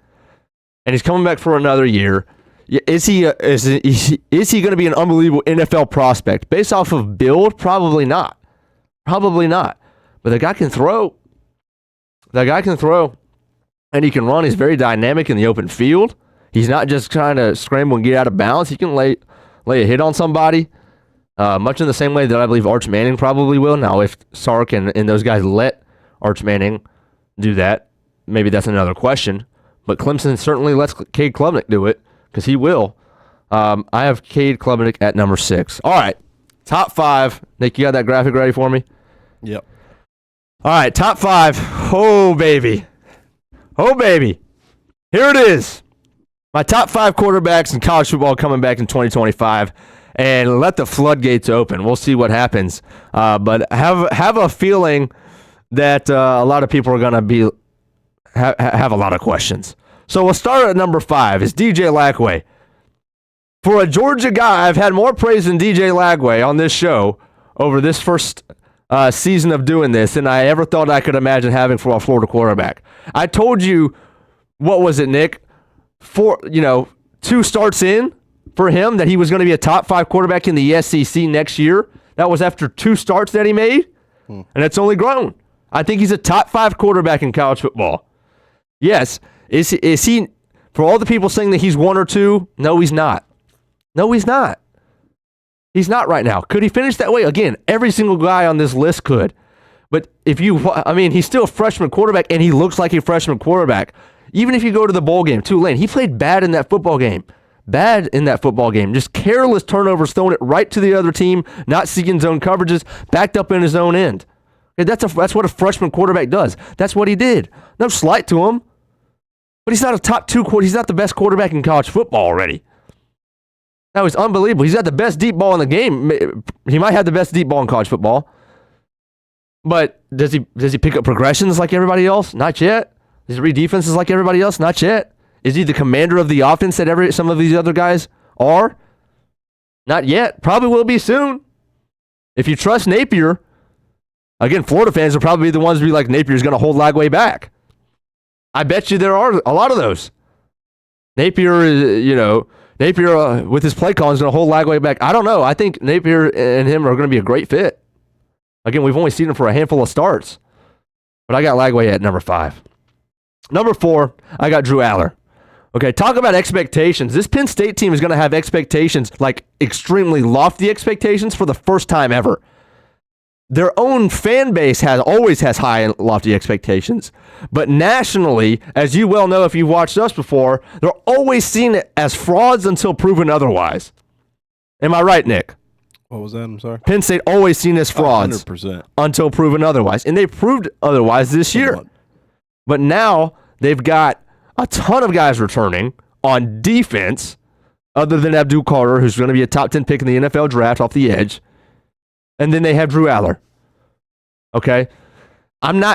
And he's coming back for another year. Is he going to be an unbelievable NFL prospect? Based off of build, probably not. Probably not. But the guy can throw. And he can run. He's very dynamic in the open field. He's not just trying to scramble and get out of bounds. He can lay a hit on somebody. Much in the same way that I believe Arch Manning probably will. Now, if Sark and those guys let Arch Manning do that, maybe that's another question. But Clemson certainly lets Cade Klubnik do it, because he will. I have Cade Klubnik at number 6. All right, top 5. Nick, you got that graphic ready for me? Yep. All right, top 5. Oh, baby. Oh, baby. Here it is. My top 5 quarterbacks in college football coming back in 2025. And let the floodgates open. We'll see what happens. But have a feeling that a lot of people are going to be have a lot of questions. So we'll start at number 5. Is DJ Lagway. For a Georgia guy, I've had more praise than DJ Lagway on this show over this first season of doing this than I ever thought I could imagine having for a Florida quarterback. I told you, what was it, Nick? 2 starts in for him that he was going to be a top 5 quarterback in the SEC next year. That was after 2 starts that he made, and it's only grown. I think he's a top 5 quarterback in college football. Yes. Is he, for all the people saying that he's 1 or 2, no, he's not. No, he's not. He's not right now. Could he finish that way? Again, every single guy on this list could. But he's still a freshman quarterback, and he looks like a freshman quarterback. Even if you go to the bowl game, Tulane, he played bad in that football game. Just careless turnovers, throwing it right to the other team, not seeking zone coverages, backed up in his own end. Okay, that's what a freshman quarterback does. That's what he did. No slight to him. But he's not a top 2 quarterback. He's not the best quarterback in college football already. Now, he's unbelievable. He's got the best deep ball in the game. He might have the best deep ball in college football. But does he pick up progressions like everybody else? Not yet. Does he read defenses like everybody else? Not yet. Is he the commander of the offense that some of these other guys are? Not yet. Probably will be soon. If you trust Napier, again, Florida fans will probably be the ones to be like, Napier's going to hold Lagway back. I bet you there are a lot of those. Napier with his play calling is going to hold Lagway back. I don't know. I think Napier and him are going to be a great fit. Again, we've only seen him for a handful of starts. But I got Lagway at number 5. Number 4, I got Drew Aller. Okay, talk about expectations. This Penn State team is going to have expectations, like extremely lofty expectations for the first time ever. Their own fan base always has high and lofty expectations. But nationally, as you well know if you've watched us before, they're always seen as frauds until proven otherwise. Am I right, Nick? What was that? I'm sorry. Penn State always seen as frauds 100%. Until proven otherwise. And they proved otherwise this year. But now they've got a ton of guys returning on defense, other than Abdul Carter, who's going to be a top 10 pick in the NFL draft off the edge. And then they have Drew Aller. Okay?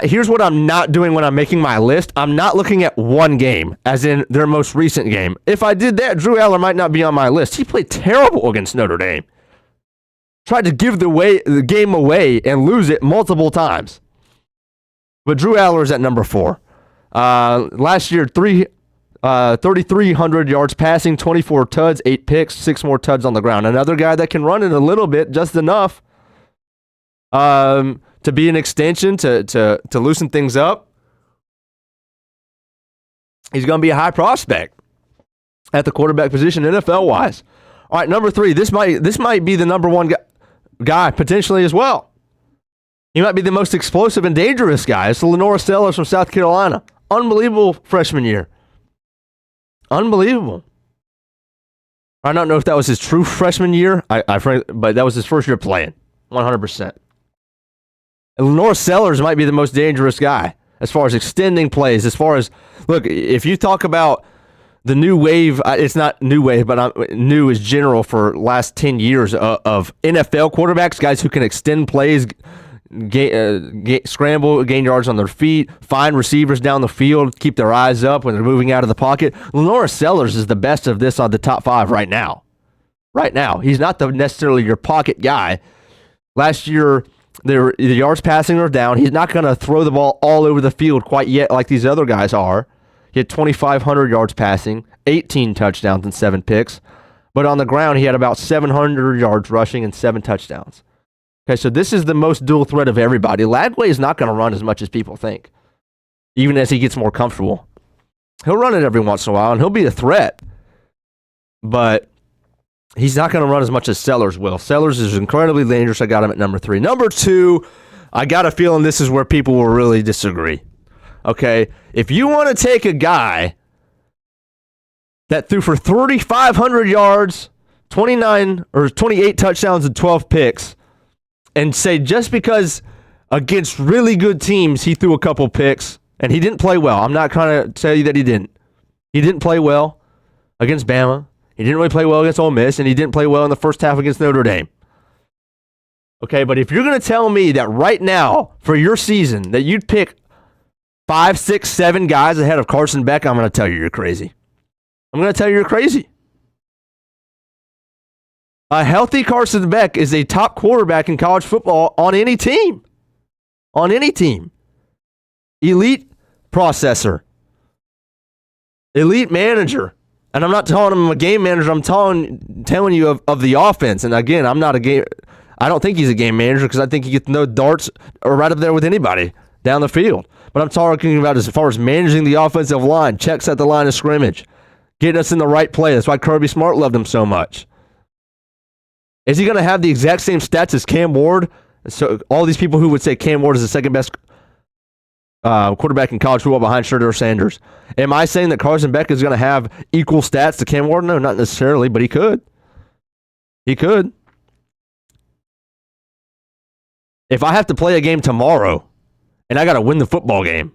Here's what I'm not doing when I'm making my list. I'm not looking at one game, as in their most recent game. If I did that, Drew Aller might not be on my list. He played terrible against Notre Dame. Tried to give the game away and lose it multiple times. But Drew Aller is at number 4. Last year, 3,300 yards passing, 24 tuds, 8 picks, 6 more tuds on the ground. Another guy that can run it a little bit, just enough to be an extension, to loosen things up. He's going to be a high prospect at the quarterback position, NFL-wise. All right, number 3. This might be the number 1 guy potentially as well. He might be the most explosive and dangerous guy. It's Lenore Sellers from South Carolina. Unbelievable freshman year. Unbelievable. I don't know if that was his true freshman year, but that was his first year playing. 100%. And Lenore Sellers might be the most dangerous guy as far as extending plays. Look, if you talk about the new wave, it's not new wave, but new is general for last 10 years of NFL quarterbacks, guys who can extend plays, scramble, gain yards on their feet, find receivers down the field, keep their eyes up when they're moving out of the pocket. Lenore Sellers is the best of this on the top 5 right now. Right now. He's not necessarily your pocket guy. Last year, the yards passing are down. He's not going to throw the ball all over the field quite yet like these other guys are. He had 2,500 yards passing, 18 touchdowns and 7 picks. But on the ground, he had about 700 yards rushing and 7 touchdowns. Okay, so this is the most dual threat of everybody. Lagway is not going to run as much as people think, even as he gets more comfortable. He'll run it every once in a while, and he'll be a threat. But he's not going to run as much as Sellers will. Sellers is incredibly dangerous. I got him at number 3. Number 2, I got a feeling this is where people will really disagree. Okay, if you want to take a guy that threw for 3,500 yards, 29 or 28 touchdowns and 12 picks, and say just because against really good teams he threw a couple picks and he didn't play well. I'm not trying to tell you that he didn't. He didn't play well against Bama. He didn't really play well against Ole Miss, and he didn't play well in the first half against Notre Dame. Okay, but if you're going to tell me that right now for your season that you'd pick 5, 6, 7 guys ahead of Carson Beck, I'm going to tell you you're crazy. I'm going to tell you you're crazy. A healthy Carson Beck is a top quarterback in college football on any team. On any team. Elite processor. Elite manager. And I'm not telling him I'm a game manager. I'm telling you of the offense. And again, I don't think he's a game manager because I think he gets no darts or right up there with anybody down the field. But I'm talking about as far as managing the offensive line, checks at the line of scrimmage, getting us in the right play. That's why Kirby Smart loved him so much. Is he going to have the exact same stats as Cam Ward? So all these people who would say Cam Ward is the second best quarterback in college football behind Shedeur Sanders. Am I saying that Carson Beck is going to have equal stats to Cam Ward? No, not necessarily, but he could. He could. If I have to play a game tomorrow and I got to win the football game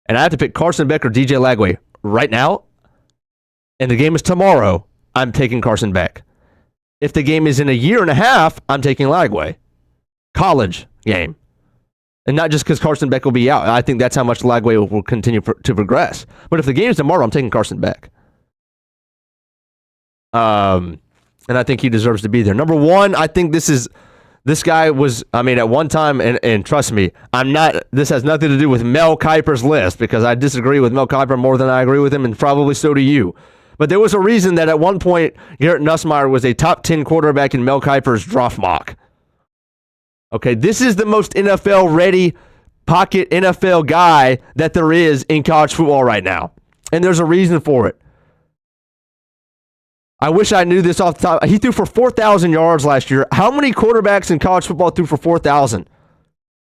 and I have to pick Carson Beck or DJ Lagway right now and the game is tomorrow, I'm taking Carson Beck. If the game is in a year and a half, I'm taking Lagway. College game. And not just because Carson Beck will be out. I think that's how much Lagway will continue to progress. But if the game is tomorrow, I'm taking Carson Beck. And I think he deserves to be there. Number one, I think this guy was, at one time, and trust me, this has nothing to do with Mel Kiper's list because I disagree with Mel Kiper more than I agree with him, and probably so do you. But there was a reason that at one point, Garrett Nussmeier was a top 10 quarterback in Mel Kiper's draft mock. Okay, this is the most NFL-ready pocket NFL guy that there is in college football right now. And there's a reason for it. I wish I knew this off the top. He threw for 4,000 yards last year. How many quarterbacks in college football threw for 4,000?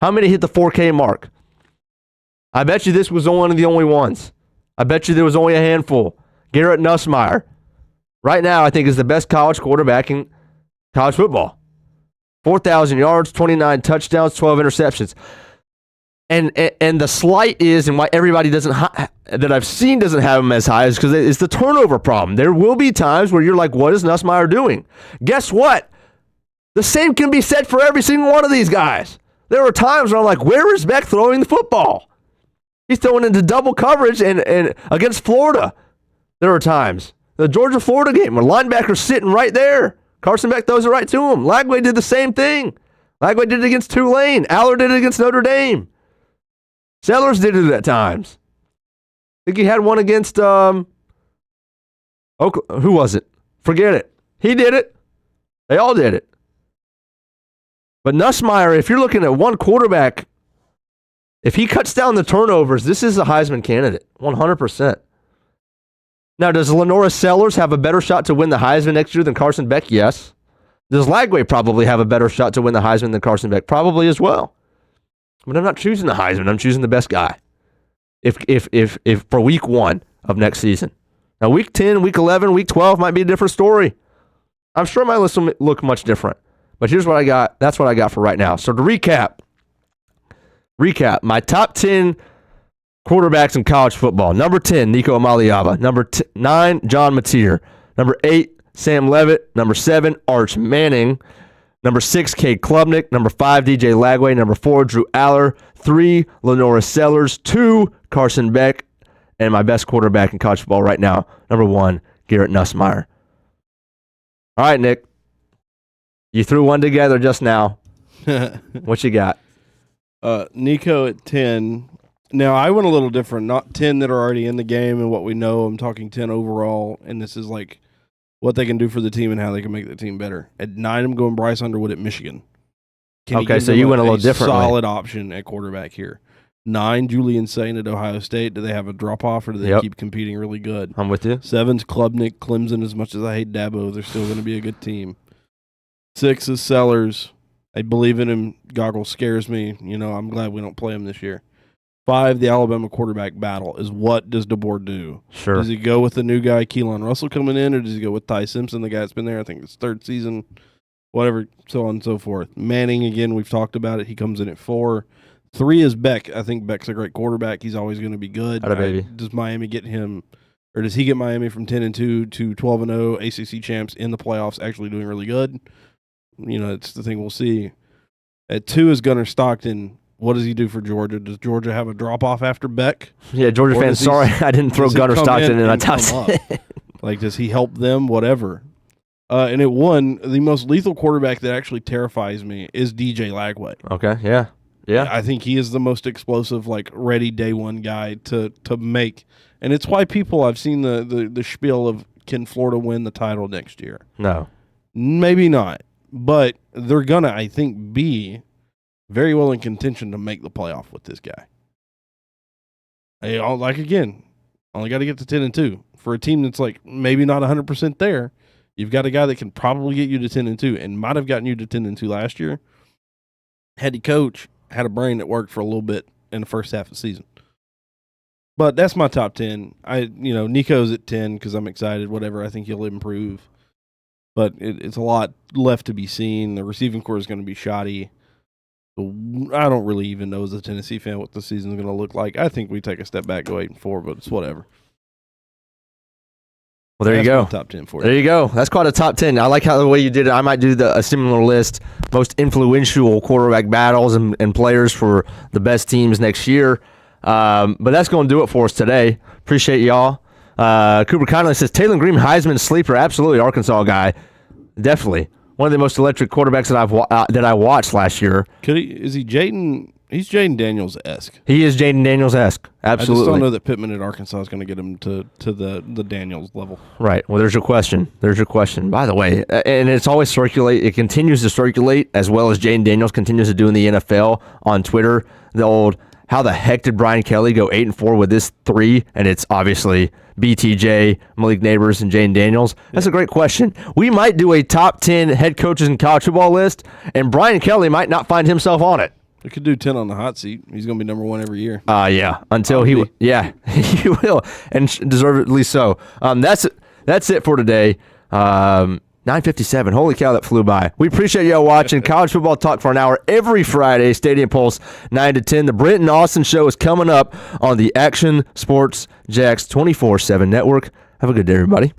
How many hit the 4K mark? I bet you this was one of the only ones. I bet you there was only a handful. Garrett Nussmeier, right now, I think is the best college quarterback in college football. 4,000 yards, 29 touchdowns, 12 interceptions. And the slight is, and why everybody that I've seen doesn't have him as high, is because it's the turnover problem. There will be times where you're like, what is Nussmeier doing? Guess what? The same can be said for every single one of these guys. There are times where I'm like, where is Beck throwing the football? He's throwing into double coverage and against Florida. There are times. The Georgia-Florida game where linebacker's sitting right there. Carson Beck throws it right to him. Lagway did the same thing. Lagway did it against Tulane. Aller did it against Notre Dame. Sellers did it at times. I think he had one against who was it? Forget it. He did it. They all did it. But Nussmeier, if you're looking at one quarterback, if he cuts down the turnovers, this is a Heisman candidate, 100%. Now, does Lenora Sellers have a better shot to win the Heisman next year than Carson Beck? Yes. Does Lagway probably have a better shot to win the Heisman than Carson Beck? Probably as well. But I'm not choosing the Heisman. I'm choosing the best guy. If for week 1 of next season. Now, week 10, week 11, week 12 might be a different story. I'm sure my list will look much different. But here's what I got. That's what I got for right now. So to recap, my top 10 quarterbacks in college football. Number 10, Nico Amaliava. Number 9, John Mateer. Number 8, Sam Levitt. Number 7, Arch Manning. Number 6, Cade Klubnik. Number 5, DJ Lagway. Number 4, Drew Aller. 3, Lenora Sellers. 2, Carson Beck. And my best quarterback in college football right now, number 1, Garrett Nussmeier. All right, Nick. You threw one together just now. What you got? Nico at 10. Now, I went a little different. Not 10 that are already in the game and what we know. I'm talking 10 overall, and this is like what they can do for the team and how they can make the team better. At 9, I'm going Bryce Underwood at Michigan. Okay, so you went a little differently. Solid option at quarterback here. 9, Julian Saint at Ohio State. Do they have a drop-off, or do they keep competing really good? I'm with you. 7's Klubnik. Clemson, as much as I hate Dabo, they're still going to be a good team. 6 is Sellers. I believe in him. Goggles scares me. I'm glad we don't play him this year. 5, the Alabama quarterback battle is what does DeBoer do? Sure. Does he go with the new guy, Keelan Russell, coming in, or does he go with Ty Simpson, the guy that's been there, I think it's 3rd season, whatever, so on and so forth. Manning, again, we've talked about it. He comes in at 4. 3 is Beck. I think Beck's a great quarterback. He's always going to be good. Baby. Does Miami get him, or does he get Miami from 10-2 to 12-0 ACC champs in the playoffs, actually doing really good? It's the thing we'll see. At 2 is Gunnar Stockton. What does he do for Georgia? Does Georgia have a drop-off after Beck? Yeah, Georgia Or fans, does he- sorry I didn't throw Does he Gunnar come Stockton in a and top come 10. up? Like, does he help them? Whatever. And it won. The most lethal quarterback that actually terrifies me is DJ Lagway. Okay, yeah. Yeah. I think he is the most explosive, like, ready day one guy to make. And it's why people, I've seen the spiel of, can Florida win the title next year? No. Maybe not. But they're going to, I think, be very well in contention to make the playoff with this guy. Again, only got to get to 10-2. For a team that's like maybe not 100% there, you've got a guy that can probably get you to 10-2 and might have gotten you to 10-2 last year. Had the coach had a brain that worked for a little bit in the first half of the season. But that's my top 10. Nico's at 10 because I'm excited. Whatever, I think he'll improve. But it's a lot left to be seen. The receiving core is going to be shoddy. I don't really even know as a Tennessee fan what the season's going to look like. I think we take a step back, go 8-4, but it's whatever. Well, there you That's go. my top 10 for you. There you go. That's quite a top 10. I like how the way you did it. I might do a similar list. Most influential quarterback battles and players for the best teams next year. But that's going to do it for us today. Appreciate y'all. Cooper Connolly says, Taylor Green, Heisman sleeper. Absolutely, Arkansas guy. Definitely. One of the most electric quarterbacks that I watched last year. Is he Jaden? He's Jaden Daniels-esque. He is Jaden Daniels-esque. Absolutely. I just don't know that Pittman at Arkansas is going to get him to the Daniels level. Right. Well, there's your question. By the way, and it's always circulate. It continues to circulate as well as Jaden Daniels continues to do in the NFL on Twitter. The old, how the heck did Brian Kelly go 8-4 with this 3? And it's obviously BTJ, Malik Neighbors, and Jaden Daniels. That's a great question. We might do a top 10 head coaches in college football list, and Brian Kelly might not find himself on it. We could do 10 on the hot seat. He's going to be number 1 every year. Yeah. Until he will, and deservedly so. That's it for today. 9:57. Holy cow, that flew by. We appreciate y'all watching College Football Talk for an hour every Friday. Stadium Pulse 9 to 10. The Brent and Austin Show is coming up on the Action Sports Jacks 24/7 network. Have a good day, everybody.